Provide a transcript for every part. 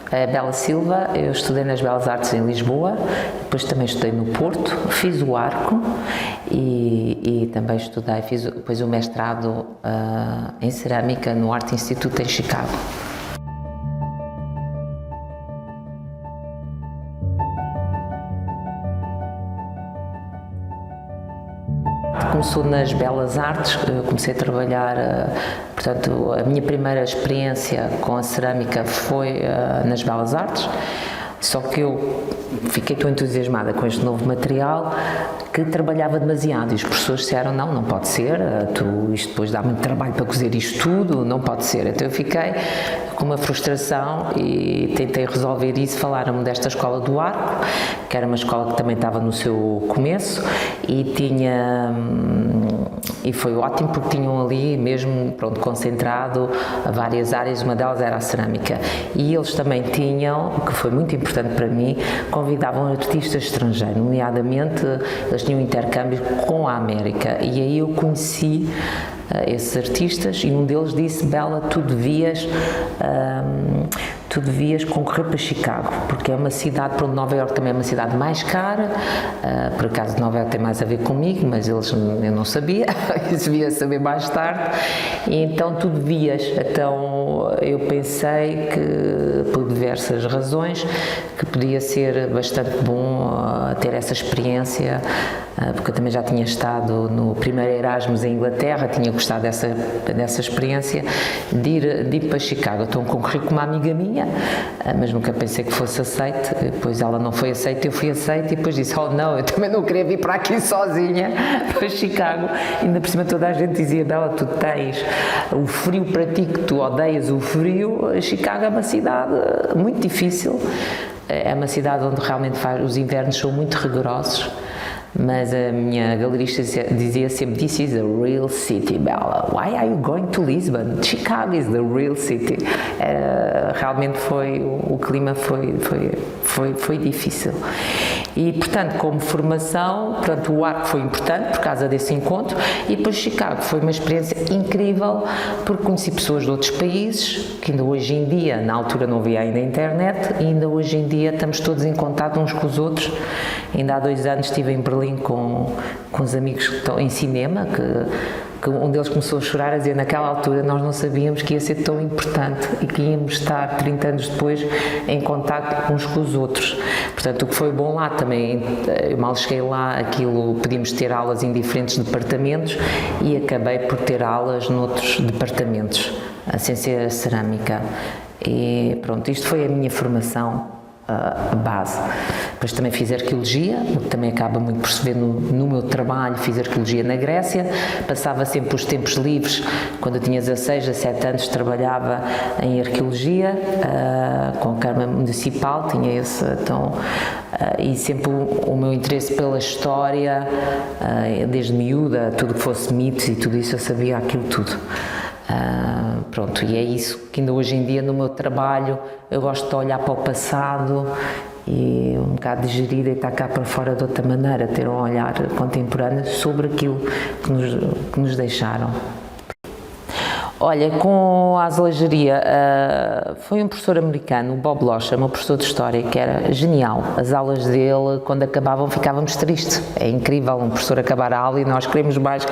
Bela Silva, eu estudei nas Belas Artes em Lisboa, depois também estudei no Porto, fiz o arco e também estudei, fiz depois o mestrado em cerâmica no Art Institute em Chicago. Começou nas Belas Artes, comecei a trabalhar, portanto, a minha primeira experiência com a cerâmica foi nas Belas Artes, só que eu fiquei tão entusiasmada com este novo material que trabalhava demasiado e os professores disseram, não pode ser, isto depois dá muito trabalho para cozer isto tudo, não pode ser. Então eu fiquei com uma frustração e tentei resolver isso, falaram-me desta escola do arco, que era uma escola que também estava no seu começo e foi ótimo porque tinham ali mesmo, pronto, concentrado várias áreas, uma delas era a cerâmica. E eles também tinham, o que foi muito importante para mim, convidavam artistas estrangeiros, nomeadamente eles tinham intercâmbio com a América e aí eu conheci esses artistas e um deles disse, Bela, tu devias concorrer para Chicago, porque é uma cidade, pronto, Nova Iorque também é uma cidade mais cara, por acaso Nova Iorque tem mais a ver comigo, mas eu não sabia, isso devia saber mais tarde, e então tu devias, então eu pensei que, por diversas razões, que podia ser bastante bom ter essa experiência, porque eu também já tinha estado no primeiro Erasmus em Inglaterra, tinha gostado dessa experiência de ir para Chicago. Então concorri com uma amiga minha, mas nunca pensei que fosse aceite, depois ela não foi aceite, eu fui aceite e depois disse, não, eu também não queria vir para aqui sozinha, para Chicago, e ainda por cima toda a gente dizia, Bela, tu tens o frio para ti, que tu odeias o frio, Chicago é uma cidade muito difícil, é uma cidade onde realmente os invernos são muito rigorosos, mas a minha galerista dizia sempre, this is a real city, Bella. Why are you going to Lisbon? Chicago is the real city. Realmente o clima foi difícil. E, portanto, como formação, portanto, o arco foi importante por causa desse encontro e depois Chicago foi uma experiência incrível porque conheci pessoas de outros países que ainda hoje em dia, na altura não havia ainda a internet, e ainda hoje em dia estamos todos em contato uns com os outros. Ainda há 2 anos estive em Berlim com os amigos que estão em cinema, que um deles começou a chorar a dizer, naquela altura nós não sabíamos que ia ser tão importante e que íamos estar 30 anos depois em contacto uns com os outros. Portanto, o que foi bom lá também, eu mal cheguei lá, podíamos ter aulas em diferentes departamentos e acabei por ter aulas noutros departamentos, sem ser cerâmica. E pronto, isto foi a minha formação. A base. Depois também fiz arqueologia, o que também acaba muito por se ver no meu trabalho, fiz arqueologia na Grécia, passava sempre os tempos livres, quando eu tinha 16, 17 anos trabalhava em arqueologia, com a Câmara Municipal, tinha esse, então, e sempre o meu interesse pela história, desde miúda, tudo que fosse mitos e tudo isso, eu sabia aquilo tudo. Pronto, e é isso que ainda hoje em dia no meu trabalho eu gosto de olhar para o passado e um bocado digerir e estar cá para fora de outra maneira, ter um olhar contemporâneo sobre aquilo que nos deixaram. Olha, com a azulejaria, foi um professor americano, o Bob Locha, meu professor de História, que era genial. As aulas dele, quando acabavam, ficávamos tristes. É incrível um professor acabar a aula e nós queremos mais.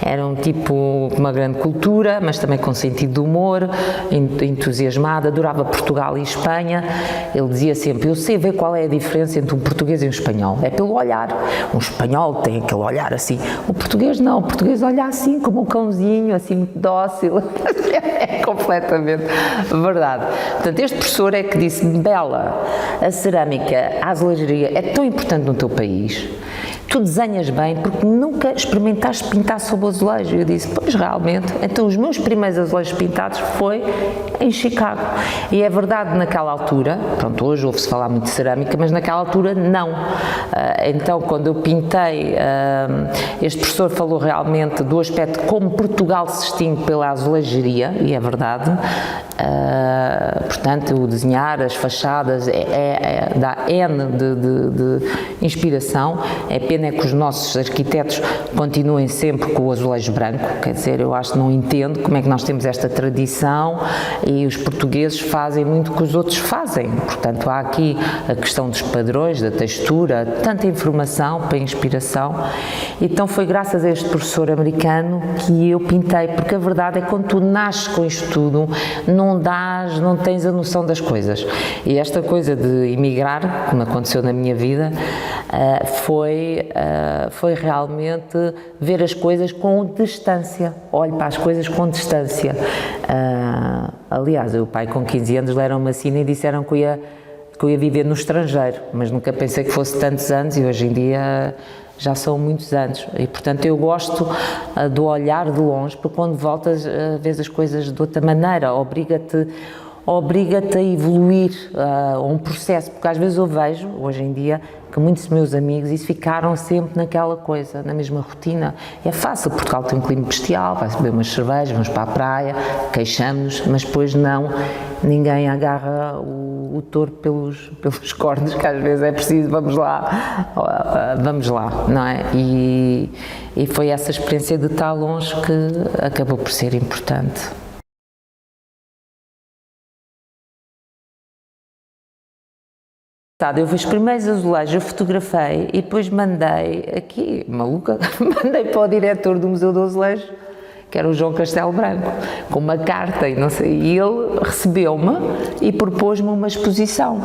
Era um tipo com uma grande cultura, mas também com sentido de humor, entusiasmado, adorava Portugal e Espanha. Ele dizia sempre, eu sei ver qual é a diferença entre um português e um espanhol. É pelo olhar. Um espanhol tem aquele olhar assim. O português não, o português olha assim, como um cãozinho, assim, muito dócil. É completamente verdade. Portanto, este professor é que disse, Bela, a cerâmica, a azulejaria é tão importante no teu país, tu desenhas bem porque nunca experimentaste pintar sobre o azulejo. Eu disse, pois realmente, então os meus primeiros azulejos pintados foi em Chicago. E é verdade, naquela altura, pronto, hoje ouve-se falar muito de cerâmica, mas naquela altura não. Então, quando eu pintei, este professor falou realmente do aspecto como Portugal se distingue pela azulejaria, e é verdade. Portanto, o desenhar, as fachadas, dá N de inspiração, é pena pena é que os nossos arquitetos continuem sempre com o azulejo branco, quer dizer, eu acho que não entendo como é que nós temos esta tradição e os portugueses fazem muito o que os outros fazem, portanto há aqui a questão dos padrões, da textura, tanta informação para inspiração. Então foi graças a este professor americano que eu pintei, porque a verdade é que quando tu nasces com isto tudo, não tens a noção das coisas. E esta coisa de emigrar, como aconteceu na minha vida, foi realmente ver as coisas com distância. Olho para as coisas com distância. Aliás, o pai com 15 anos leram-me assim e disseram que eu ia viver no estrangeiro, mas nunca pensei que fosse tantos anos e hoje em dia já são muitos anos e, portanto, eu gosto do olhar de longe, porque quando voltas vês as coisas de outra maneira, obriga-te a evoluir a um processo, porque às vezes eu vejo, hoje em dia, que muitos meus amigos isso ficaram sempre naquela coisa, na mesma rotina. É fácil, Portugal tem um clima bestial, vai beber umas cervejas, vamos para a praia, queixamos-nos, mas depois ninguém agarra o touro pelos cornos, que às vezes é preciso, vamos lá, não é? E foi essa experiência de estar longe que acabou por ser importante. Eu vi os primeiros azulejos, eu fotografei e depois mandei, aqui, maluca, mandei para o diretor do Museu do Azulejo, que era o João Castelo Branco, com uma carta e não sei, e ele recebeu-me e propôs-me uma exposição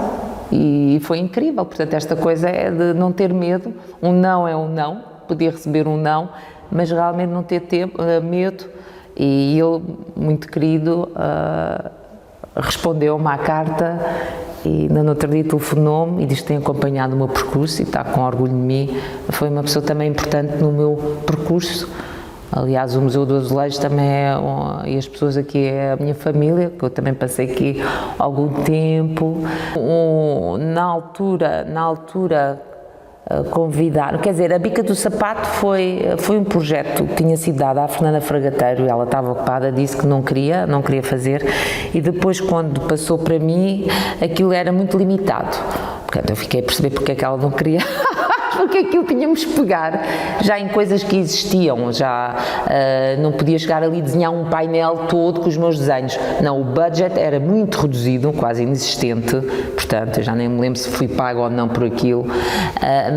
e foi incrível. Portanto, esta coisa é de não ter medo, um não é um não, podia receber um não, mas realmente não ter medo, e ele, muito querido, respondeu-me à carta. E no outro dia telefonou-me e disse que tem acompanhado o meu percurso e está com orgulho de mim. Foi uma pessoa também importante no meu percurso. Aliás, o Museu do Azulejo também e as pessoas aqui é a minha família, que eu também passei aqui algum tempo. Na altura convidaram, quer dizer, a Bica do Sapato foi um projeto que tinha sido dado à Fernanda Fragateiro, ela estava ocupada, disse que não queria fazer, e depois quando passou para mim, aquilo era muito limitado, portanto eu fiquei a perceber porque é que ela não queria, porque aquilo tínhamos que pegar já em coisas que existiam, já não podia chegar ali e desenhar um painel todo com os meus desenhos, não, o budget era muito reduzido, quase inexistente, portanto eu já nem me lembro se fui pago ou não por aquilo,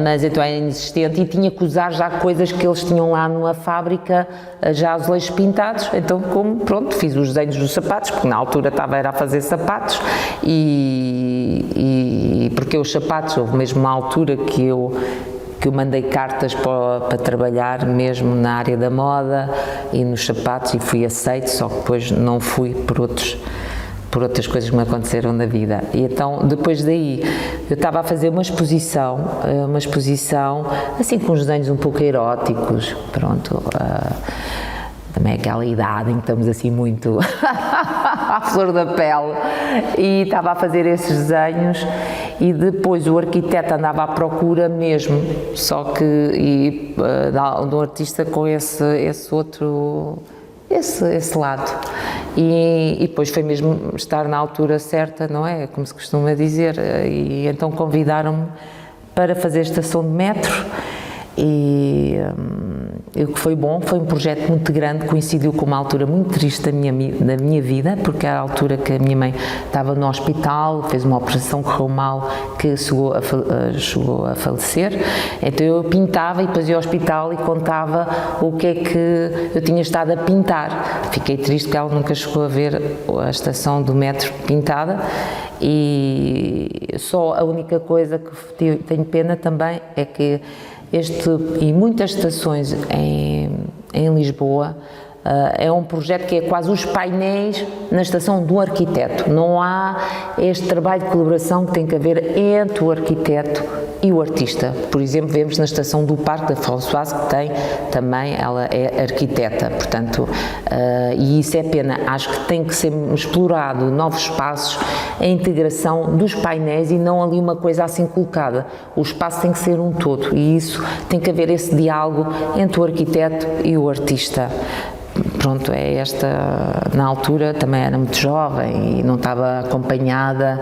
mas então era inexistente e tinha que usar já coisas que eles tinham lá numa fábrica, já azulejos pintados, então pronto, fiz os desenhos dos sapatos, porque na altura era a fazer sapatos e porque os sapatos, houve mesmo uma altura que eu mandei cartas para trabalhar mesmo na área da moda e nos sapatos e fui aceito, só que depois não fui por outras coisas que me aconteceram na vida. E então, depois daí, eu estava a fazer uma exposição assim com os desenhos um pouco eróticos, pronto, também aquela idade em que estamos assim muito à flor da pele, e estava a fazer esses desenhos e depois o arquiteto andava à procura mesmo, só que de um artista com esse lado, e depois foi mesmo estar na altura certa, não é? Como se costuma dizer, e então convidaram-me para fazer estação de metro. E o que foi bom, foi um projeto muito grande, coincidiu com uma altura muito triste da minha vida, porque era a altura que a minha mãe estava no hospital, fez uma operação, correu mal, que chegou a falecer. Então eu pintava e depois ia ao hospital e contava o que é que eu tinha estado a pintar. Fiquei triste porque ela nunca chegou a ver a estação do metro pintada, e só a única coisa que tenho pena também é que e muitas estações em Lisboa, é um projeto que é quase os painéis na estação do arquiteto. Não há este trabalho de colaboração que tem que haver entre o arquiteto e o artista. Por exemplo, vemos na estação do Parque da Françoise, que tem também, ela é arquiteta, portanto, e isso é pena. Acho que tem que ser explorado novos espaços, a integração dos painéis e não ali uma coisa assim colocada. O espaço tem que ser um todo e isso tem que haver esse diálogo entre o arquiteto e o artista. Pronto, na altura também era muito jovem e não estava acompanhada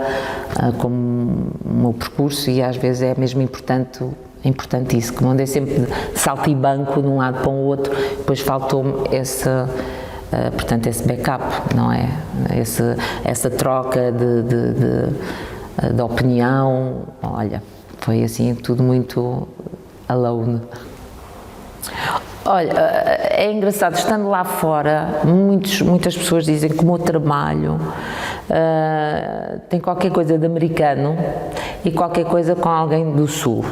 com o meu percurso, e às vezes é mesmo importante É importante isso, que não andei sempre de saltibanco de um lado para o outro, depois faltou-me portanto, esse backup, não é? Essa troca de opinião, olha, foi assim tudo muito alone. Olha, é engraçado, estando lá fora, muitas pessoas dizem que o meu trabalho tem qualquer coisa de americano e qualquer coisa com alguém do sul,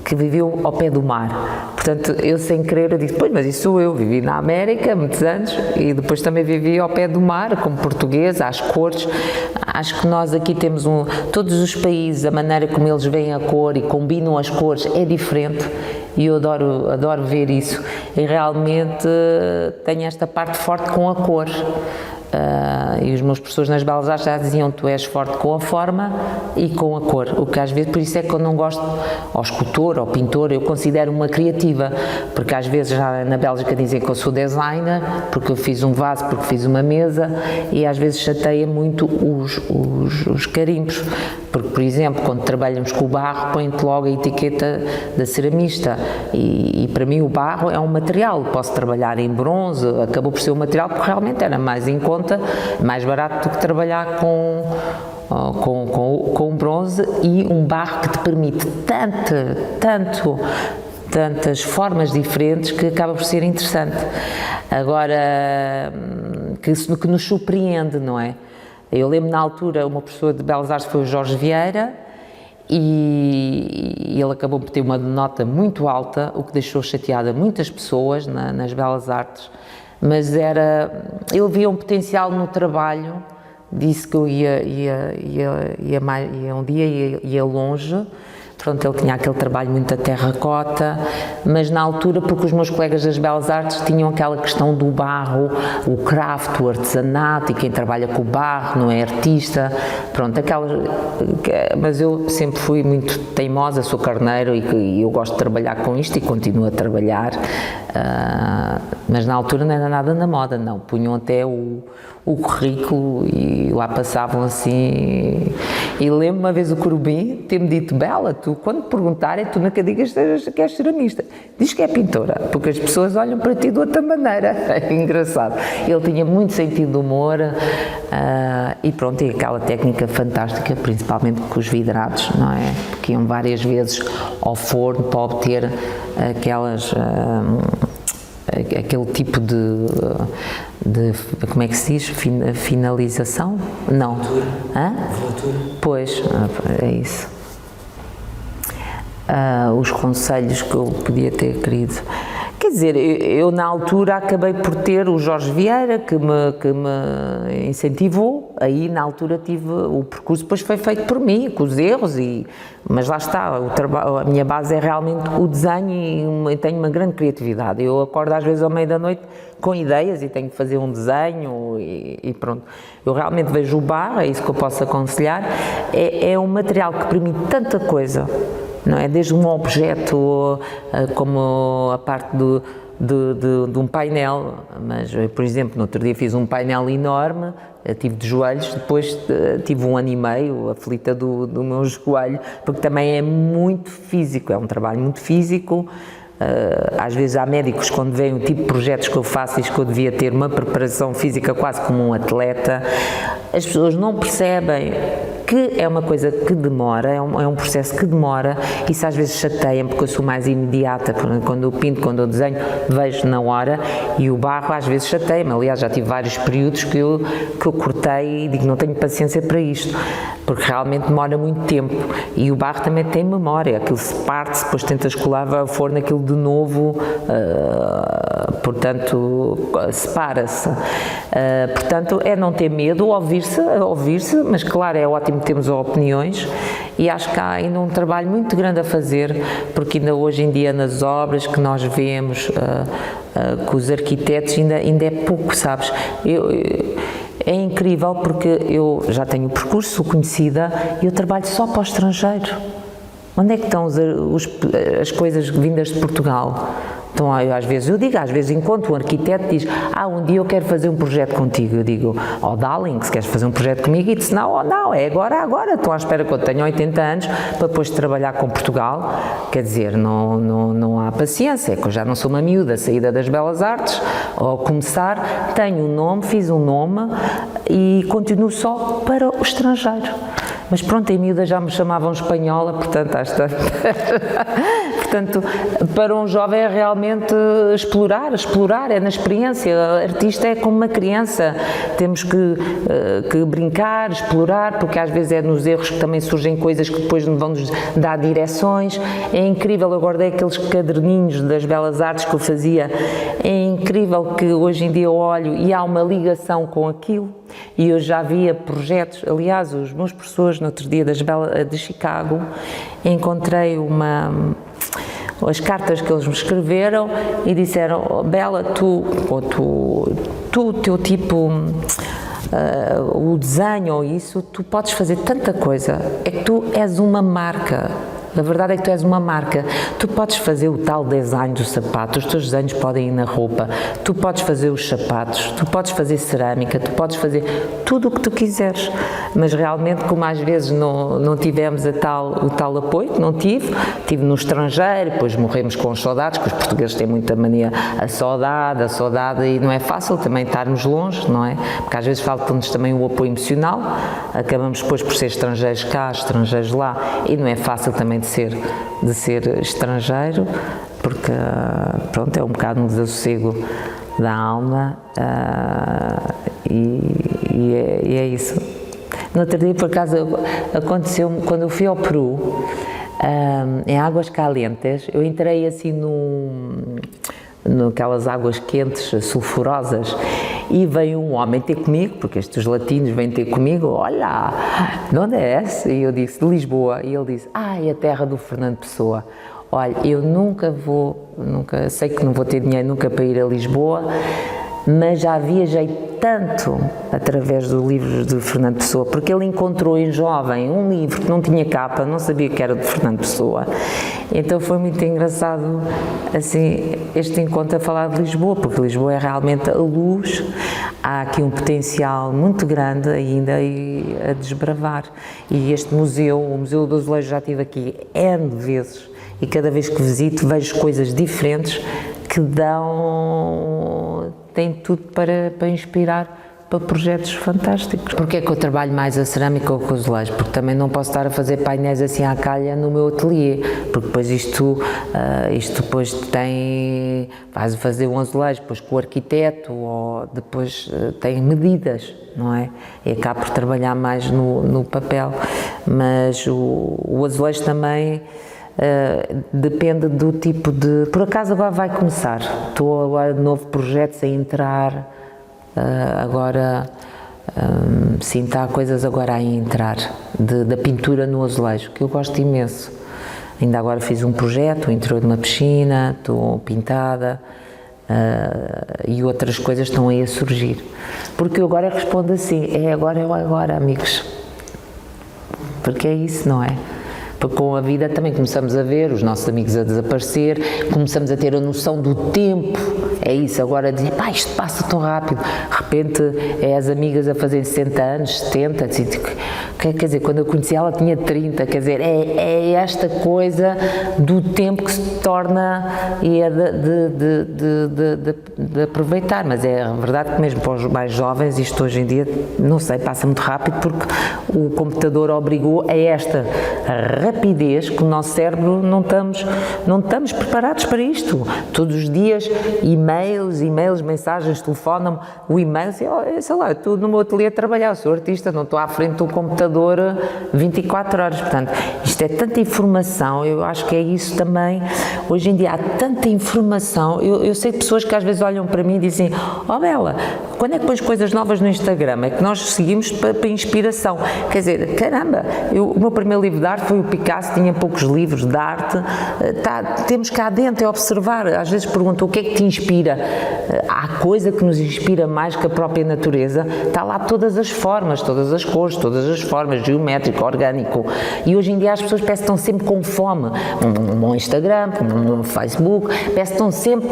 que viveu ao pé do mar. Portanto, eu sem querer, eu disse, pois, mas isso sou eu, vivi na América muitos anos e depois também vivi ao pé do mar, como portuguesa, às cores. Acho que nós aqui temos todos os países, a maneira como eles veem a cor e combinam as cores é diferente. E eu adoro ver isso, e realmente tenho esta parte forte com a cor. E os meus professores nas Belas Artes já diziam, tu és forte com a forma e com a cor, o que às vezes, por isso é que eu não gosto, ao escultor, ao pintor, eu considero uma criativa, porque às vezes já na Bélgica dizem que eu sou designer, porque eu fiz um vaso, porque fiz uma mesa, e às vezes chateia muito os carimbos, porque, por exemplo, quando trabalhamos com o barro, põe-te logo a etiqueta da ceramista, e para mim o barro é um material, posso trabalhar em bronze, acabou por ser um material que realmente era mais em conta, mais barato do que trabalhar com bronze, e um barro que te permite tantas formas diferentes que acaba por ser interessante. Agora, que nos surpreende, não é? Eu lembro na altura, uma professora de Belas Artes foi o Jorge Vieira, e ele acabou por ter uma nota muito alta, o que deixou chateada muitas pessoas nas Belas Artes, mas ele via um potencial no trabalho, disse que eu um dia ia longe. Pronto, ele tinha aquele trabalho muito a terracota, mas na altura, porque os meus colegas das Belas Artes tinham aquela questão do barro, o craft, o artesanato, e quem trabalha com o barro não é artista, pronto, mas eu sempre fui muito teimosa, sou carneiro e eu gosto de trabalhar com isto e continuo a trabalhar, mas na altura não era nada na moda, não, punham até o currículo e lá passavam assim, e lembro uma vez o Corubim ter-me dito, Bela, tu quando te perguntarem, tu nunca digas que és ceramista, diz que é pintora, porque as pessoas olham para ti de outra maneira. É engraçado. Ele tinha muito sentido de humor, e pronto, e aquela técnica fantástica, principalmente com os vidrados, não é? Porque iam várias vezes ao forno para obter aquele tipo de como é que se diz? Finalização? Não. Voltura. Pois, é isso. Os conselhos que eu podia ter querido. Quer dizer, eu na altura acabei por ter o Jorge Vieira que me incentivou, aí na altura o percurso depois foi feito por mim, com os erros, mas lá está, a minha base é realmente o desenho e tenho uma grande criatividade. Eu acordo às vezes ao meio da noite com ideias e tenho que fazer um desenho e pronto. Eu realmente vejo o barro, é isso que eu posso aconselhar, é um material que permite tanta coisa, não é? Desde um objeto, como a parte de um painel, mas, por exemplo, no outro dia fiz um painel enorme, tive de joelhos, depois tive 1 ano e meio aflita do meu joelho, porque também é muito físico, é um trabalho muito físico. Às vezes há médicos, quando veem o tipo de projetos que eu faço, diz que eu devia ter uma preparação física quase como um atleta. As pessoas não percebem que é uma coisa que demora, é um processo que demora, isso às vezes chateia-me porque eu sou mais imediata, quando eu pinto, quando eu desenho, vejo na hora, e o barro às vezes chateia-me. Aliás, já tive vários períodos que eu cortei e digo, não tenho paciência para isto, porque realmente demora muito tempo, e o barro também tem memória, aquilo se parte, depois tentas colar ao forno aquilo de novo, portanto, separa-se. Portanto, é não ter medo, ouvir-se, mas claro, é ótimo termos opiniões, e acho que há ainda um trabalho muito grande a fazer, porque ainda hoje em dia nas obras que nós vemos com os arquitetos ainda é pouco, sabes? É incrível porque eu já tenho o percurso, sou conhecida e eu trabalho só para o estrangeiro. Onde é que estão as coisas vindas de Portugal? Então, às vezes encontro um arquiteto e diz, um dia eu quero fazer um projeto contigo. Eu digo, darling, se queres fazer um projeto comigo, e disse, não, é agora, estou à espera que eu tenha 80 anos para depois trabalhar com Portugal, quer dizer, não há paciência, é que eu já não sou uma miúda saída das Belas Artes, ao começar, tenho um nome, fiz um nome e continuo só para o estrangeiro. Mas pronto, em miúda já me chamavam espanhola, portanto, portanto, para um jovem é realmente explorar, é na experiência. O artista é como uma criança, temos que brincar, explorar, porque às vezes é nos erros que também surgem coisas que depois vão nos dar direções. É incrível, eu guardei aqueles caderninhos das Belas Artes que eu fazia, é incrível que hoje em dia eu olho e há uma ligação com aquilo. E eu já via projetos, aliás, os meus professores no outro dia de Chicago, encontrei as cartas que eles me escreveram e disseram, Bela, o teu tipo, o desenho ou isso, tu podes fazer tanta coisa, é que tu és uma marca. A verdade é que tu és uma marca, tu podes fazer o tal design dos sapatos, os teus desenhos podem ir na roupa, tu podes fazer os sapatos, tu podes fazer cerâmica, tu podes fazer tudo o que tu quiseres, mas realmente como às vezes não tivemos o tal apoio, que não tive no estrangeiro, depois morremos com as saudades, que os portugueses têm muita mania, a saudade e não é fácil também estarmos longe, não é? Porque às vezes falta-nos também o apoio emocional, acabamos depois por ser estrangeiros cá, estrangeiros lá, e não é fácil também de ser estrangeiro, porque pronto, é um bocado um desassossego da alma e é isso. No outro dia, por acaso, aconteceu-me, quando eu fui ao Peru, em Águas Calientes, eu entrei assim naquelas águas quentes, sulfurosas, e veio um homem ter comigo, porque estes latinos vêm ter comigo, olha, de onde é esse? E eu disse, de Lisboa, e ele disse, é a terra do Fernando Pessoa. Olha, eu sei que não vou ter dinheiro nunca para ir a Lisboa, mas já viajei tanto através do livro de Fernando Pessoa, porque ele encontrou em jovem um livro que não tinha capa, não sabia que era de Fernando Pessoa, então foi muito engraçado assim, este encontro a falar de Lisboa, porque Lisboa é realmente a luz, há aqui um potencial muito grande ainda a desbravar, e este museu, o Museu do Azulejo, já estive aqui N vezes, e cada vez que visito vejo coisas diferentes que têm tudo para inspirar para projetos fantásticos. Porquê é que eu trabalho mais a cerâmica ou com o azulejo? Porque também não posso estar a fazer painéis assim à calha no meu ateliê, porque depois isto depois vais fazer um azulejo depois com o arquiteto, ou depois tem medidas, não é? E acabo por trabalhar mais no papel, mas o azulejo também depende do tipo de... Por acaso agora vai começar, estou agora de novo projetos a entrar, agora sim, está coisas agora a entrar, da pintura no azulejo, que eu gosto imenso. Ainda agora fiz um projeto, o interior de uma piscina, estou pintada, e outras coisas estão aí a surgir. Porque eu agora respondo assim, é agora, amigos. Porque é isso, não é? Porque com a vida também começamos a ver os nossos amigos a desaparecer, começamos a ter a noção do tempo, é isso, agora dizer, isto passa tão rápido, de repente é as amigas a fazerem 60 anos, 70, assim, quer dizer, quando eu conheci ela tinha 30, quer dizer, é esta coisa do tempo que se torna e é de aproveitar, mas é verdade que mesmo para os mais jovens isto hoje em dia, não sei, passa muito rápido porque o computador obrigou a esta rapidez que o nosso cérebro não estamos preparados para isto. Todos os dias, e-mails, mensagens, telefonam-me, o e-mail, sei lá, eu estou no meu ateliê a trabalhar, eu sou artista, não estou à frente do computador 24 horas, portanto, isto é tanta informação, eu acho que é isso também, hoje em dia há tanta informação, eu sei de pessoas que às vezes olham para mim e dizem, Bela, quando é que pões coisas novas no Instagram? É que nós seguimos para inspiração. Quer dizer, caramba, o meu primeiro livro de arte foi o Picasso, tinha poucos livros de arte. Temos cá dentro a observar. Às vezes perguntam o que é que te inspira. Há coisa que nos inspira mais que a própria natureza. Está lá todas as formas, todas as cores, todas as formas, geométrico, orgânico. E hoje em dia as pessoas parecem que estão sempre com fome. No Instagram, no Facebook, parece que estão sempre,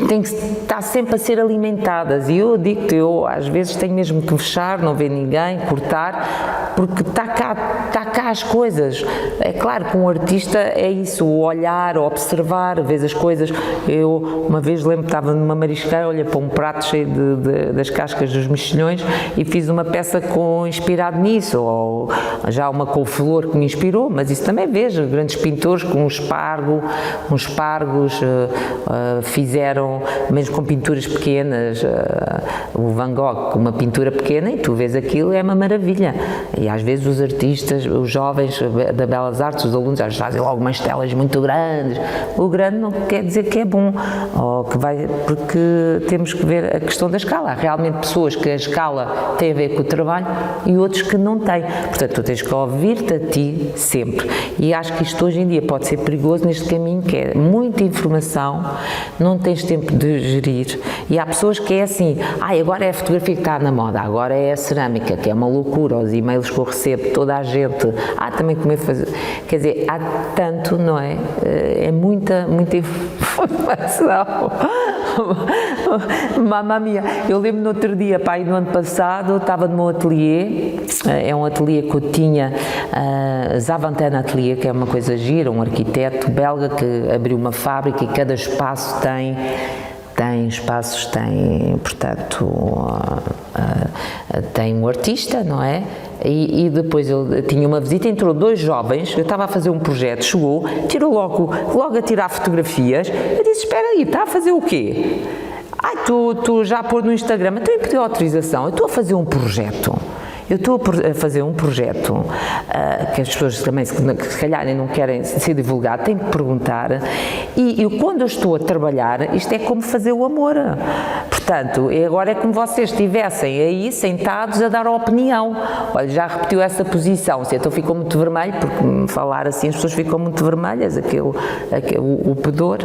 têm que estar sempre a ser alimentadas. E eu digo-te, eu às vezes tenho mesmo que fechar, não ver ninguém, cortar, porque está cá as coisas. É claro que um artista é isso, o olhar, o observar, ver as coisas. Eu uma vez lembro que estava numa marisqueira, olhei para um prato cheio das cascas dos mexilhões e fiz uma peça inspirado nisso, ou já uma couve-flor que me inspirou, mas isso também vejo, grandes pintores com uns espargos fizeram, mesmo com pinturas pequenas, o Van Gogh com uma pintura pequena e tu vês aquilo, é uma maravilha. E às vezes os artistas, os jovens da Belas Artes, os alunos, às vezes fazem logo umas telas muito grandes. O grande não quer dizer que é bom, ou que porque temos que ver a questão da escala. Há realmente pessoas que a escala tem a ver com o trabalho e outros que não têm. Portanto, tu tens que ouvir-te a ti sempre. E acho que isto hoje em dia pode ser perigoso neste caminho, que é muita informação, não tens tempo de gerir. E há pessoas que é assim, agora é a fotografia que está na moda, agora é a cerâmica, que é uma loucura, os e-mails que eu recebo, toda a gente, também como é fazer. Quer dizer, há tanto, não é? É muita informação. Mamma mia, eu lembro no outro dia, no ano passado, estava no meu ateliê, é um ateliê que eu tinha, Zaventem Atelier, que é uma coisa gira, um arquiteto belga que abriu uma fábrica e cada espaço tem, portanto, tem um artista, não é? E depois ele tinha uma visita, entrou 2 jovens, eu estava a fazer um projeto, chegou, tirou logo a tirar fotografias, eu disse, espera aí, está a fazer o quê? Tu já pôr no Instagram, então eu pedi autorização, eu estou a fazer um projeto. Eu estou a fazer um projeto que as pessoas também, se calhar, não querem ser divulgado, têm que perguntar. E quando eu estou a trabalhar, isto é como fazer o amor. Portanto, agora é como vocês estivessem aí sentados a dar a opinião. Olha, já repetiu essa posição, então ficou muito vermelho, porque me falar assim as pessoas ficam muito vermelhas, o pudor.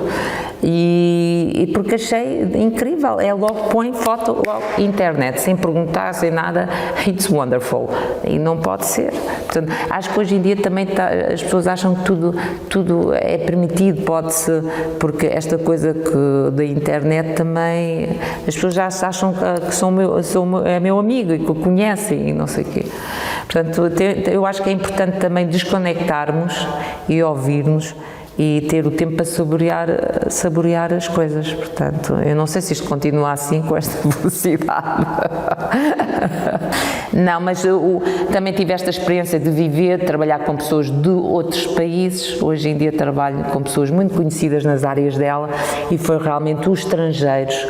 E porque achei incrível, logo põe foto, logo internet, sem perguntar, sem nada, it's wonderful, e não pode ser. Portanto, acho que hoje em dia também as pessoas acham que tudo é permitido, pode-se, porque esta coisa da internet também, as pessoas já acham que é meu amigo e que o conhecem e não sei o quê. Portanto, eu acho que é importante também desconectarmos e ouvirmos e ter o tempo para saborear as coisas. Portanto, eu não sei se isto continua assim, com esta velocidade. Não, mas eu também tive esta experiência de viver, de trabalhar com pessoas de outros países. Hoje em dia trabalho com pessoas muito conhecidas nas áreas dela e foi realmente os estrangeiros,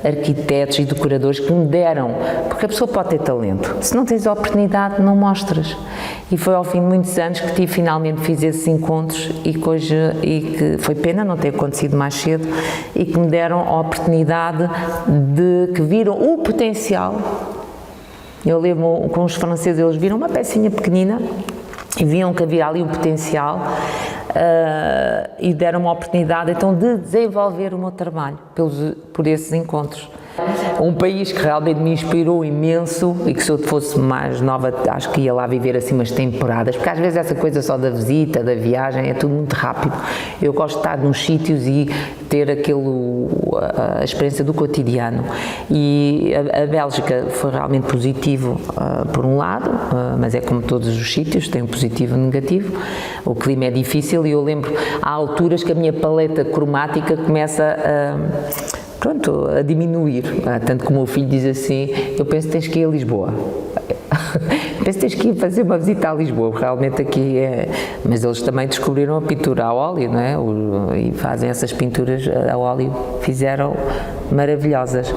arquitetos e decoradores que me deram, porque a pessoa pode ter talento, se não tens a oportunidade não mostras, e foi ao fim de muitos anos que finalmente fiz esses encontros e que foi pena não ter acontecido mais cedo e que me deram a oportunidade que viram o potencial. Eu lembro com os franceses, eles viram uma pecinha pequenina e viam que havia ali um potencial e deram uma oportunidade então de desenvolver o meu trabalho por esses encontros. Um país que realmente me inspirou imenso e que se eu fosse mais nova acho que ia lá viver assim umas temporadas, porque às vezes essa coisa só da visita, da viagem é tudo muito rápido. Eu gosto de estar nos sítios e ter a experiência do cotidiano, e a Bélgica foi realmente positivo por um lado, mas é como todos os sítios, tem um positivo e um negativo. O clima é difícil e eu lembro, há alturas que a minha paleta cromática começa a diminuir, tanto que o meu filho diz assim, eu penso que tens que ir a Lisboa. Penso que tens que ir fazer uma visita a Lisboa, realmente aqui é... Mas eles também descobriram a pintura a óleo, não é? E fazem essas pinturas a óleo, fizeram maravilhosas.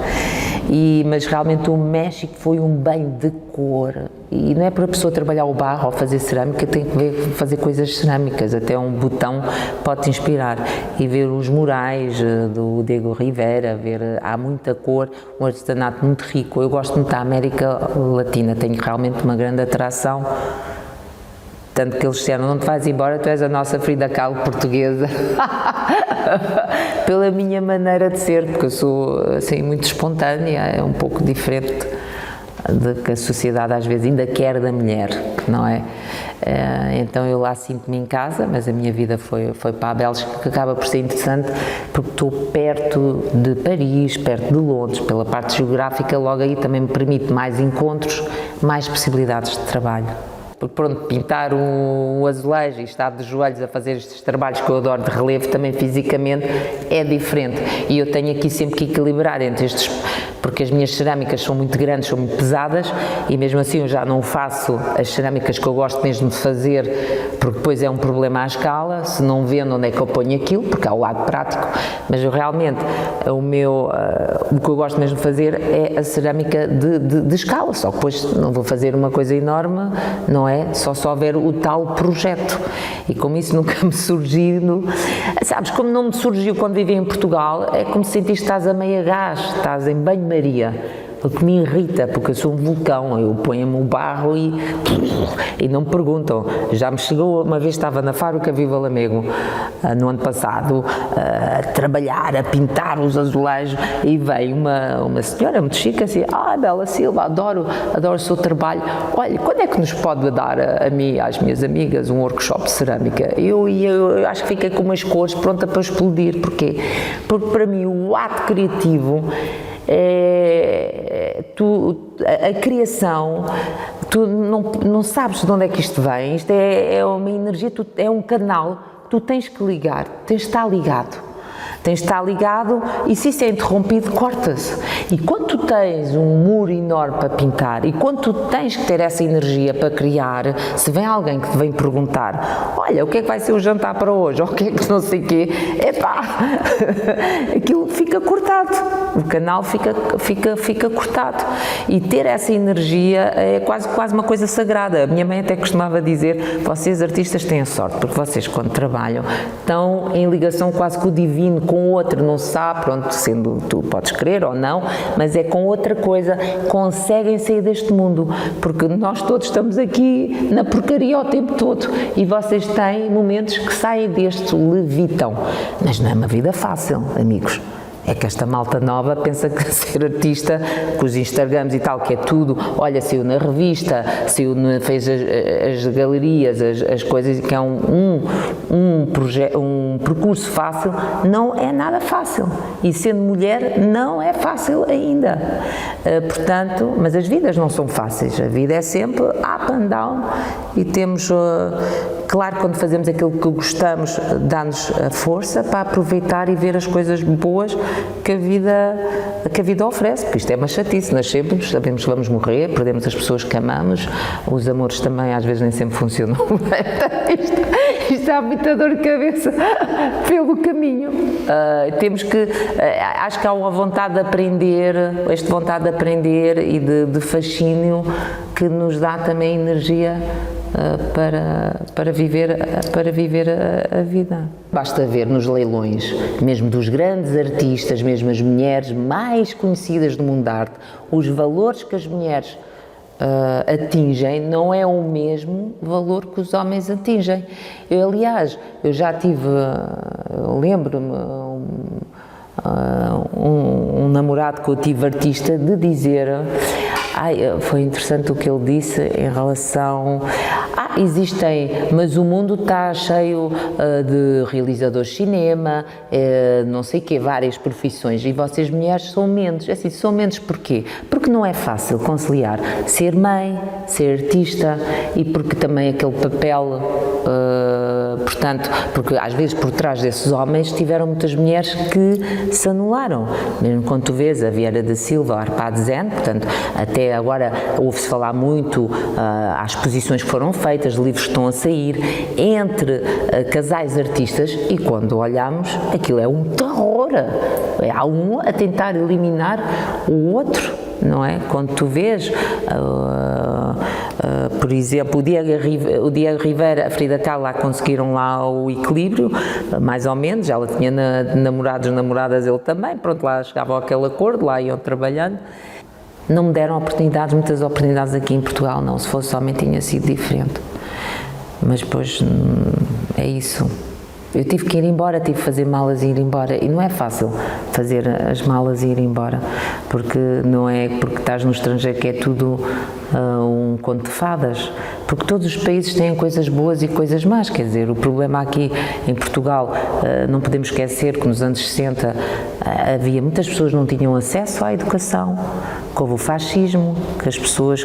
mas realmente o México foi um banho de cor. E não é para a pessoa trabalhar o barro ou fazer cerâmica, tem que ver, fazer coisas cerâmicas, até um botão pode te inspirar. E ver os murais do Diego Rivera, há muita cor, um artesanato muito rico. Eu gosto muito da América Latina, tenho realmente uma grande atração. Tanto que eles disseram, não te vais embora, tu és a nossa Frida Kahlo portuguesa. Pela minha maneira de ser, porque eu sou assim muito espontânea, é um pouco diferente do que a sociedade às vezes ainda quer da mulher, não é? Então eu lá sinto-me em casa, mas a minha vida foi para a Bélgica, que acaba por ser interessante, porque estou perto de Paris, perto de Londres, pela parte geográfica, logo aí também me permite mais encontros, mais possibilidades de trabalho. Porque pronto, pintar um azulejo e estar de joelhos a fazer estes trabalhos que eu adoro de relevo também fisicamente é diferente. E eu tenho aqui sempre que equilibrar entre estes, porque as minhas cerâmicas são muito grandes, são muito pesadas e mesmo assim eu já não faço as cerâmicas que eu gosto mesmo de fazer, porque depois é um problema à escala, se não vendo onde é que eu ponho aquilo, porque há o lado prático, mas eu realmente o que eu gosto mesmo de fazer é a cerâmica de escala, só que depois não vou fazer uma coisa enorme, não é? Só ver o tal projeto. E como isso nunca me surgiu, sabes, como não me surgiu quando vivi em Portugal, é como se sentiste que estás a meio a gás, estás em banho-maria. O que me irrita, porque eu sou um vulcão, eu ponho-me o barro e não me perguntam. Já me chegou, uma vez estava na fábrica Viva Lamego, no ano passado, a trabalhar, a pintar os azulejos, e veio uma senhora muito chique assim, Bela Silva, adoro o seu trabalho, olha, quando é que nos pode dar a mim e às minhas amigas um workshop de cerâmica? Eu acho que fiquei com umas cores pronta para explodir, porquê? Porque para mim o ato criativo a criação, tu não sabes de onde é que isto vem, isto é uma energia, é um canal, tu tens que ligar, tens de estar ligado. Tens de estar ligado e se isso é interrompido, corta-se. E quando tu tens um muro enorme para pintar e quando tu tens que ter essa energia para criar, se vem alguém que te vem perguntar, olha, o que é que vai ser o jantar para hoje? Ou o que é que não sei o quê? Aquilo fica cortado. O canal fica cortado. E ter essa energia é quase uma coisa sagrada. A minha mãe até costumava dizer, vocês artistas têm sorte, porque vocês quando trabalham estão em ligação quase com o divino, com outro, não se sabe, pronto, sendo tu podes crer ou não, mas é com outra coisa, conseguem sair deste mundo, porque nós todos estamos aqui na porcaria o tempo todo e vocês têm momentos que saem deste, levitam, mas não é uma vida fácil, amigos. É que esta malta nova pensa que ser artista, com os Instagrams e tal, que é tudo, olha, saiu na revista, fez as galerias, as coisas, que é um percurso fácil, não é nada fácil. E sendo mulher, não é fácil ainda. Portanto, mas as vidas não são fáceis, a vida é sempre up and down e temos... Claro, quando fazemos aquilo que gostamos, dá-nos a força para aproveitar e ver as coisas boas que a vida oferece, porque isto é uma chatice, nascemos, sabemos que vamos morrer, perdemos as pessoas que amamos, os amores também às vezes nem sempre funcionam. Isto há muita dor de cabeça pelo caminho. Acho que há uma vontade de aprender, esta vontade de aprender e de fascínio que nos dá também energia para viver a vida. Basta ver nos leilões, mesmo dos grandes artistas, mesmo as mulheres mais conhecidas do mundo da arte, os valores que as mulheres atingem não é o mesmo valor que os homens atingem. Aliás, eu já tive, lembro-me, um namorado que eu tive artista de dizer, foi interessante o que ele disse em relação, existem, mas o mundo está cheio de realizadores de cinema, não sei o quê, várias profissões, e vocês mulheres são menos. Assim, são menos porquê? Porque não é fácil conciliar ser mãe, ser artista, e porque também aquele papel portanto, porque às vezes por trás desses homens tiveram muitas mulheres que se anularam, mesmo quando tu vês a Vieira da Silva, a Arpad Zen, portanto, até agora ouve-se falar muito, há exposições que foram feitas, livros que estão a sair, entre casais artistas, e quando olhamos, aquilo é um terror, há um a tentar eliminar o outro, não é? Quando tu vês, por exemplo, o Diego Rivera, a Frida Kahlo, lá conseguiram lá o equilíbrio, mais ou menos, ela tinha namorados, namoradas, ele também, pronto, lá chegavam àquele acordo, lá iam trabalhando. Não me deram oportunidades, muitas oportunidades aqui em Portugal, não, se fosse somente tinha sido diferente. Mas depois é isso. Eu tive que ir embora, tive que fazer malas e ir embora, e não é fácil fazer as malas e ir embora, porque não é porque estás no estrangeiro que é tudo um conto de fadas, porque todos os países têm coisas boas e coisas más, quer dizer, o problema aqui em Portugal, não podemos esquecer que nos anos 60 havia muitas pessoas que não tinham acesso à educação, que houve o fascismo, que as pessoas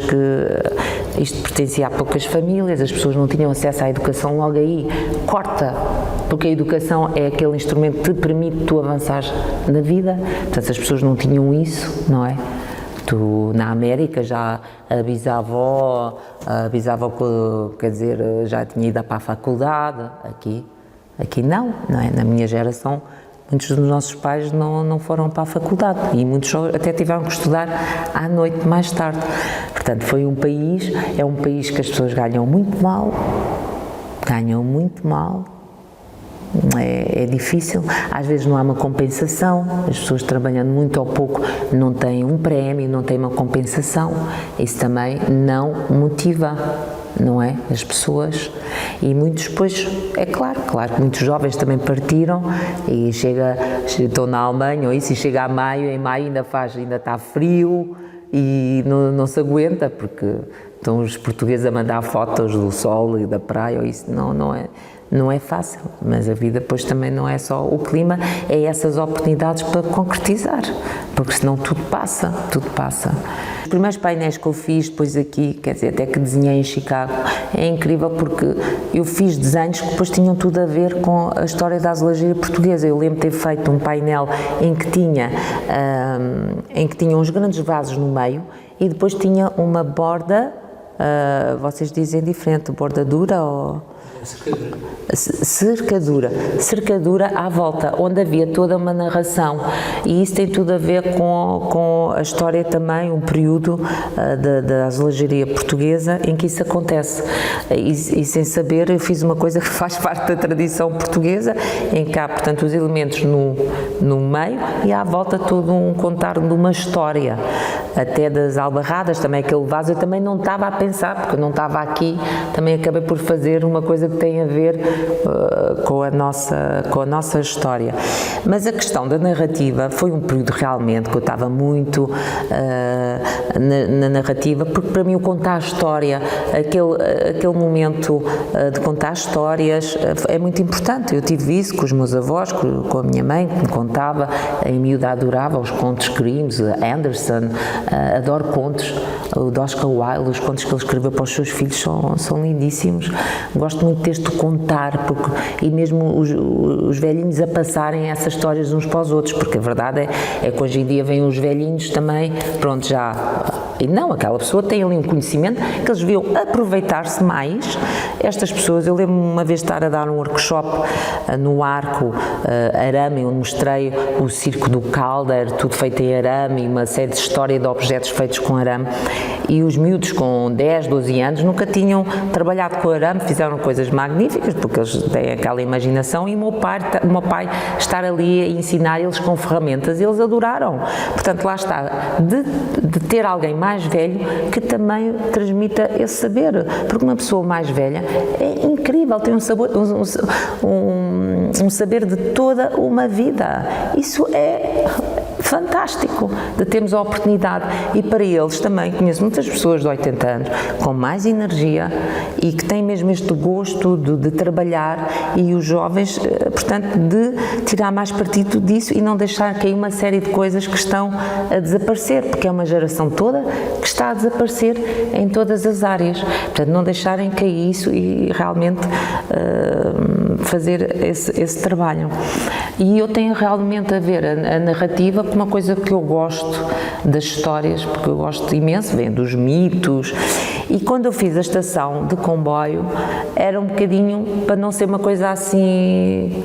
isto pertencia a poucas famílias, as pessoas não tinham acesso à educação, logo aí corta, porque a educação é aquele instrumento que te permite tu avançar na vida, portanto as pessoas não tinham isso, não é? Tu, na América, já a bisavó, quer dizer, já tinha ido para a faculdade, aqui não é? Na minha geração, muitos dos nossos pais não foram para a faculdade e muitos até tiveram que estudar à noite mais tarde. Portanto, é um país que as pessoas ganham muito mal, é difícil, às vezes não há uma compensação, as pessoas trabalhando muito ou pouco não têm um prémio, não têm uma compensação, isso também não motiva, não é? As pessoas, e muitos depois, é claro que muitos jovens também partiram e estão na Alemanha ou isso, e chega a maio, em maio ainda está frio e não se aguenta, porque estão os portugueses a mandar fotos do sol e da praia, ou isso não é fácil, mas a vida depois também não é só o clima, é essas oportunidades para concretizar, porque senão tudo passa. Os primeiros painéis que eu fiz depois aqui, quer dizer, até que desenhei em Chicago, é incrível porque eu fiz desenhos que depois tinham tudo a ver com a história da azulajeria portuguesa. Eu lembro de ter feito um painel em que tinha uns grandes vasos no meio e depois tinha uma borda, vocês dizem diferente, bordadura ou... cercadura à volta, onde havia toda uma narração, e isso tem tudo a ver com a história também, um período da azulajeria portuguesa em que isso acontece, e sem saber eu fiz uma coisa que faz parte da tradição portuguesa, em que há, portanto, os elementos no meio e à volta todo um contar de uma história, até das albarradas, também aquele vaso, eu também não estava a pensar, porque eu não estava aqui, também acabei por fazer uma coisa que tem a ver com a nossa história. Mas a questão da narrativa foi um período realmente que eu estava muito na narrativa, porque para mim o contar a história, aquele momento de contar histórias é muito importante. Eu tive isso com os meus avós, com a minha mãe, que me contava, em miúda adorava os contos Grimm, Anderson, adoro contos, o de Oscar Wilde, os contos que ele escreveu para os seus filhos são lindíssimos. Gosto muito deste contar, e mesmo os velhinhos a passarem essas histórias uns para os outros, porque a verdade é que hoje em dia vêm os velhinhos também, pronto, já... E não, aquela pessoa tem ali um conhecimento que eles deviam aproveitar-se mais. Estas pessoas, eu lembro-me uma vez de estar a dar um workshop no Arco, arame, onde mostrei o circo do Calder, tudo feito em arame, uma série de história de objetos feitos com arame, e os miúdos com 10, 12 anos nunca tinham trabalhado com arame, fizeram coisas magníficas, porque eles têm aquela imaginação, e o meu pai estar ali a ensinar eles com ferramentas, eles adoraram. Portanto, lá está, de ter alguém mais velho que também transmita esse saber, porque uma pessoa mais velha é incrível, tem um saber de toda uma vida. Isso fantástico de termos a oportunidade. E para eles também, conheço muitas pessoas de 80 anos com mais energia e que têm mesmo este gosto de trabalhar, e os jovens, portanto, de tirar mais partido disso e não deixar cair uma série de coisas que estão a desaparecer, porque é uma geração toda que está a desaparecer em todas as áreas. Portanto, não deixarem cair isso e realmente fazer esse trabalho. E eu tenho realmente a ver a narrativa como uma coisa que eu gosto das histórias, porque eu gosto imenso, vem dos mitos. E quando eu fiz a estação de comboio, era um bocadinho para não ser uma coisa assim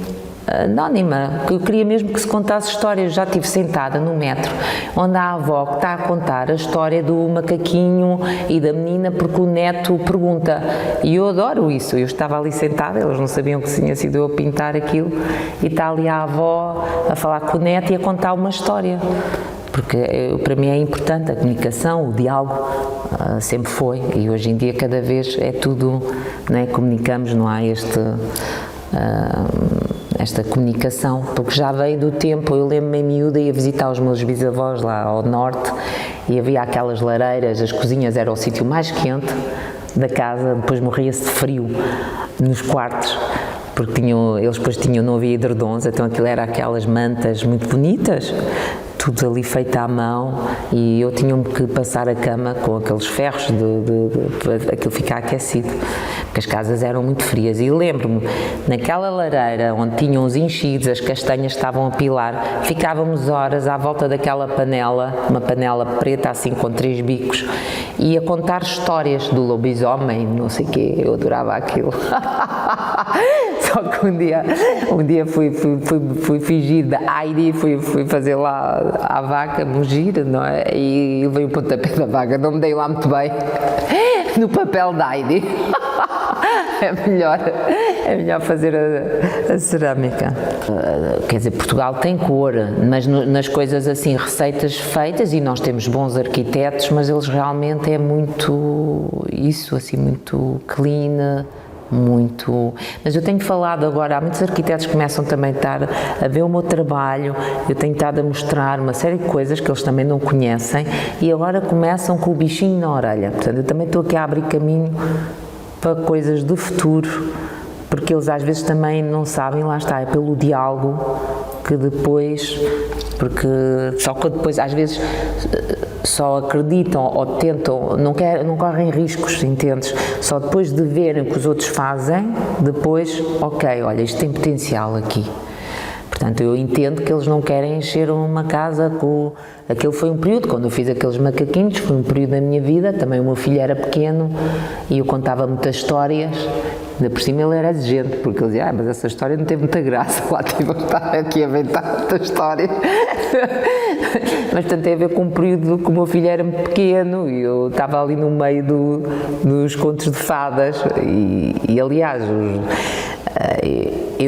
anónima, que eu queria mesmo que se contasse histórias. Já estive sentada no metro, onde a avó que está a contar a história do macaquinho e da menina, porque o neto pergunta, e eu adoro isso. Eu estava ali sentada, eles não sabiam que tinha sido eu a pintar aquilo, e está ali a avó a falar com o neto e a contar uma história. Porque para mim é importante a comunicação, o diálogo, sempre foi, e hoje em dia cada vez é tudo, né, comunicamos, não há esta comunicação, porque já veio do tempo. Eu lembro-me em miúda, ia visitar os meus bisavós lá ao norte e havia aquelas lareiras, as cozinhas eram o sítio mais quente da casa, depois morria-se de frio nos quartos, porque eles depois não havia edredons, então aquilo era aquelas mantas muito bonitas, tudo ali feito à mão, e eu tinha que passar a cama com aqueles ferros para aquilo ficar aquecido, porque as casas eram muito frias. E lembro-me, naquela lareira onde tinham os enchidos, as castanhas estavam a pilar, ficávamos horas à volta daquela panela, uma panela preta assim com 3 bicos, e a contar histórias do lobisomem, não sei o quê. Eu adorava aquilo. Só que um dia fui fingir da Heidi, fui fazer lá à vaca, mugir, não é? E veio o pontapé da vaca, não me dei lá muito bem no papel da Heidi. É melhor fazer a cerâmica. Quer dizer, Portugal tem cor, mas nas coisas assim, receitas feitas, e nós temos bons arquitetos, mas eles realmente é muito isso, assim, muito clean, muito. Mas eu tenho falado agora, há muitos arquitetos que começam também a estar a ver o meu trabalho, eu tenho estado a mostrar uma série de coisas que eles também não conhecem, e agora começam com o bichinho na orelha. Portanto, eu também estou aqui a abrir caminho para coisas do futuro, porque eles às vezes também não sabem, lá está, é pelo diálogo que depois, porque só que depois às vezes só acreditam ou tentam, não correm riscos, entendes? Só depois de verem o que os outros fazem, depois, ok, olha, isto tem potencial aqui. Portanto, eu entendo que eles não querem encher uma casa com... Aquele foi um período, quando eu fiz aqueles macaquinhos, foi um período da minha vida, também o meu filho era pequeno e eu contava muitas histórias, ainda por cima ele era exigente, porque ele dizia, mas essa história não teve muita graça, lá tive que estar aqui a inventar outra história. Mas, portanto, tem a ver com um período que o meu filho era muito pequeno e eu estava ali no meio dos contos de fadas e aliás,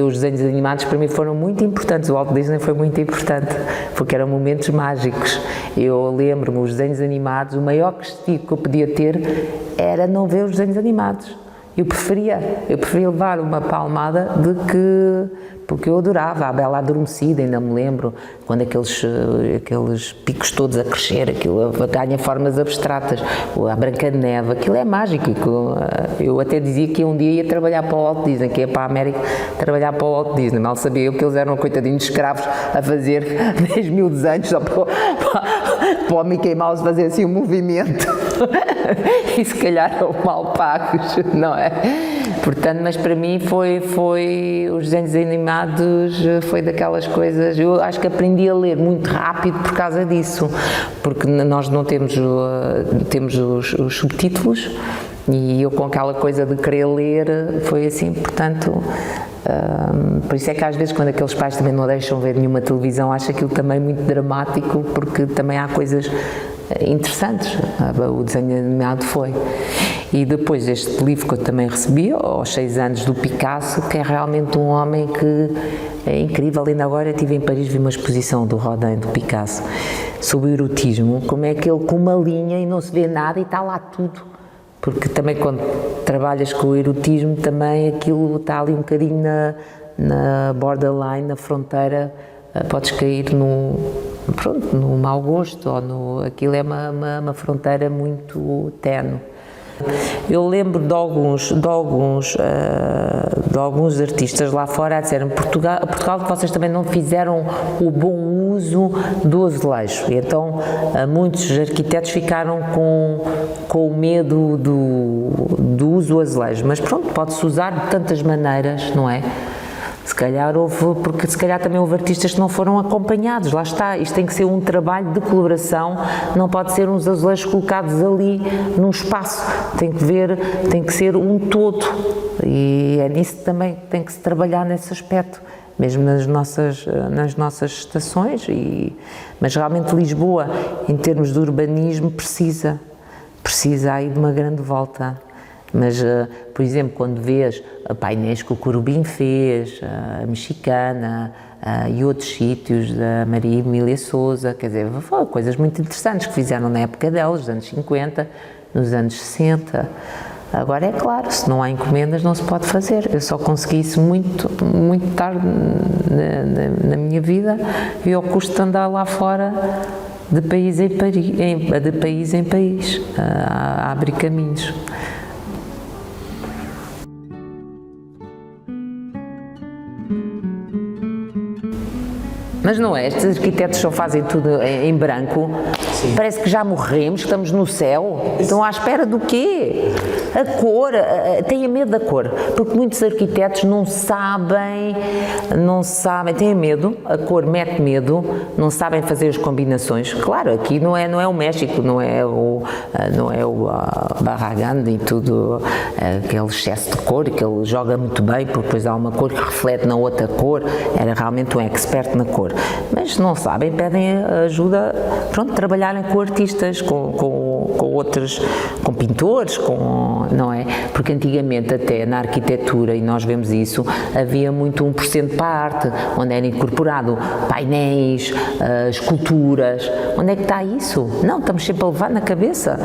os desenhos animados para mim foram muito importantes, o Walt Disney foi muito importante, porque eram momentos mágicos. Eu lembro-me, os desenhos animados, o maior castigo que eu podia ter era não ver os desenhos animados. Eu preferia levar uma palmada porque eu adorava a Bela Adormecida, ainda me lembro, quando aqueles picos todos a crescer, aquilo ganha formas abstratas, a Branca de Neve, aquilo é mágico. Eu até dizia que um dia ia trabalhar para o Walt Disney, que ia para a América trabalhar para o Walt Disney, mal sabia eu que eles eram coitadinhos escravos a fazer 10 mil desenhos só para o Mickey Mouse fazer assim um movimento. E se calhar eram mal pagos, não é? Portanto, mas para mim foi os desenhos animados, foi daquelas coisas, eu acho que aprendi a ler muito rápido por causa disso, porque nós não temos os subtítulos, e eu com aquela coisa de querer ler, foi assim, portanto, por isso é que às vezes quando aqueles pais também não deixam ver nenhuma televisão, acho aquilo também muito dramático, porque também há coisas interessantes, o desenho animado foi. E depois este livro que eu também recebi, aos 6 anos, do Picasso, que é realmente um homem que é incrível. Ainda agora eu estive em Paris, vi uma exposição do Rodin, do Picasso, sobre o erotismo, como é que ele com uma linha e não se vê nada e está lá tudo. Porque também quando trabalhas com o erotismo, também aquilo está ali um bocadinho na borderline, na fronteira, podes cair pronto, no mau gosto, ou aquilo é uma fronteira muito tenue. Eu lembro de alguns artistas lá fora a dizer Portugal vocês também não fizeram o bom uso do azulejo, e então muitos arquitetos ficaram com o medo do uso do azulejo, mas pronto, pode-se usar de tantas maneiras, não é? Se calhar porque se calhar também houve artistas que não foram acompanhados, lá está, isto tem que ser um trabalho de colaboração, não pode ser uns azulejos colocados ali num espaço, tem que ser um todo, e é nisso que também tem que se trabalhar nesse aspecto, mesmo nas nossas estações, mas realmente Lisboa, em termos de urbanismo, precisa aí de uma grande volta. Mas, por exemplo, quando vês painéis que o Corubim fez, a Mexicana e outros sítios da Maria Emília Souza, quer dizer, coisas muito interessantes que fizeram na época delas, nos anos 50, nos anos 60. Agora, é claro, se não há encomendas não se pode fazer. Eu só consegui isso muito, muito tarde na minha vida e ao custo de andar lá fora de país em país, a abrir caminhos. Mas não é, estes arquitetos só fazem tudo em branco. Sim. Parece que já morremos, que estamos no céu. Estão à espera do quê? A cor, têm medo da cor, porque muitos arquitetos não sabem, têm medo, a cor mete medo, não sabem fazer as combinações. Claro, aqui não é o México, não é o Barragán e tudo, aquele excesso de cor, que ele joga muito bem, porque depois há uma cor que reflete na outra cor, era realmente um expert na cor. Mas não sabem, pedem ajuda, pronto, trabalharem com artistas, com outros, com pintores, não é? Porque antigamente até na arquitetura, e nós vemos isso, havia muito 1% para a arte, onde era incorporado painéis, esculturas. Onde é que está isso? Não, estamos sempre a levar na cabeça.